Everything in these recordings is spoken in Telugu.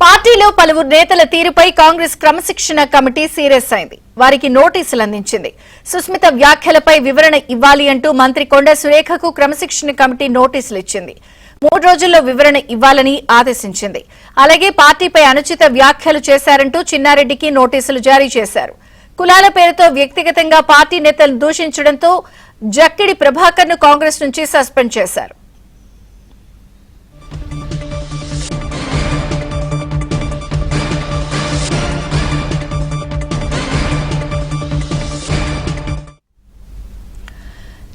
పార్టీలో పలువురు నేతల తీరుపై కాంగ్రెస్ క్రమశిక్షణ కమిటీ సీరియస్ అయింది. వారికి నోటీసులు అందించింది. సుస్మిత వ్యాఖ్యలపై వివరణ ఇవ్వాలి అంటూ మంత్రి కొండా సురేఖకు క్రమశిక్షణ కమిటీ నోటీసులు ఇచ్చింది. 3 రోజుల్లో వివరణ ఇవ్వాలని ఆదేశించింది. అలాగే పార్టీపై అనుచిత వ్యాఖ్యలు చేశారంటూ చిన్నారెడ్డికి నోటీసులు జారీ చేశారు. కులాల పేరుతో వ్యక్తిగతంగా పార్టీ నేతలను దూషించడంతో జక్కిడి ప్రభాకర్ ను కాంగ్రెస్ నుంచి సస్పెండ్ చేశారు.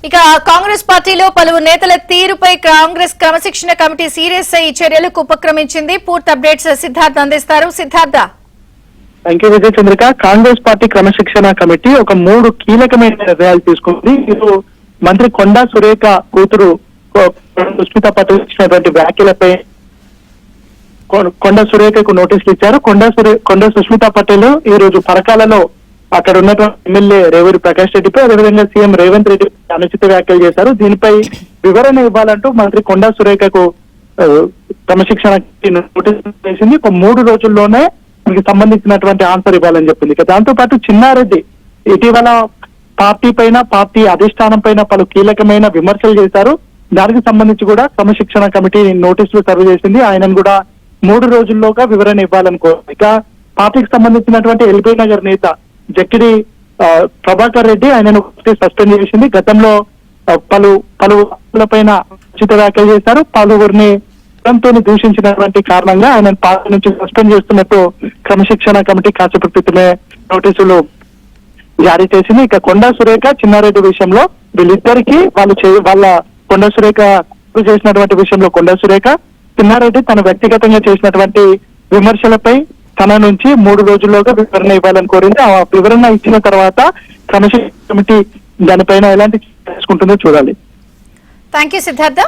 ఇక కాంగ్రెస్ పార్టీలో పలువురు నేతల తీరుపై కాంగ్రెస్ క్రమశిక్షణ కమిటీ సీరియస్ అయ్యి చర్యలకు ఉపక్రమించింది. పూర్తి అప్డేట్స్ సిద్ధార్థ్ అందిస్తారు. Siddhartha. Thank you Vijaya Chandrika. Congress party క్రమశిక్షణ కమిటీ ఒక 3 కీలకమైన నిర్ణయాలు తీసుకుంది. ఇది మంత్రి కొండా సురేఖ కూతురు సుస్మిత పటేల్ ఇచ్చినటువంటి వ్యాఖ్యలపై కొండా సురేఖకు నోటీసులు ఇచ్చారు. కొండా సుస్మిత పటేల్ ఈ రోజు పరకాలలో అక్కడ ఉన్నటువంటి ఎమ్మెల్యే రేవూరి ప్రకాష్ రెడ్డిపై, అదేవిధంగా సీఎం రేవంత్ రెడ్డి అనుచిత వ్యాఖ్యలు చేశారు. దీనిపై వివరణ ఇవ్వాలంటూ మంత్రి కొండా సురేఖకు క్రమశిక్షణ నోటీసులు చేసింది. 3 రోజుల్లోనే దీనికి సంబంధించినటువంటి ఆన్సర్ ఇవ్వాలని చెప్పింది. దాంతో పాటు చిన్నారెడ్డి ఇటీవల పార్టీ పైన, పార్టీ అధిష్టానం పైన పలు కీలకమైన విమర్శలు చేశారు. దానికి సంబంధించి కూడా క్రమశిక్షణ కమిటీ నోటీసులు సర్వ్ చేసింది. ఆయనను కూడా 3 రోజుల్లోగా వివరణ ఇవ్వాలని కోరింది. ఇక పార్టీకి సంబంధించినటువంటి ఎల్బీ నగర్ నేత జక్కిడి ప్రభాకర్ రెడ్డి ఆయనను సస్పెండ్ చేసింది. గతంలో పలు పైన ఉచిత వ్యాఖ్యలు చేశారు. పలువురిని దూషించినటువంటి కారణంగా ఆయన పార్టీ నుంచి సస్పెండ్ చేస్తున్నట్టు క్రమశిక్షణ కమిటీ కాసేపటి క్రితమే నోటీసులు జారీ చేసింది. ఇక కొండా సురేఖ, చిన్నారెడ్డి విషయంలో వీళ్ళిద్దరికీ వాళ్ళ కొండా సురేఖ చేసినటువంటి విషయంలో కొండా సురేఖ, చిన్నారెడ్డి తన వ్యక్తిగతంగా చేసినటువంటి విమర్శలపై తన నుంచి 3 రోజుల్లోగా వివరణ ఇవ్వాలని కోరింది. ఆ వివరణ ఇచ్చిన తర్వాత క్రమశిక్షణ కమిటీ దానిపైన ఎలాంటి తీసుకుంటుందో చూడాలి. Thank you Siddhartha.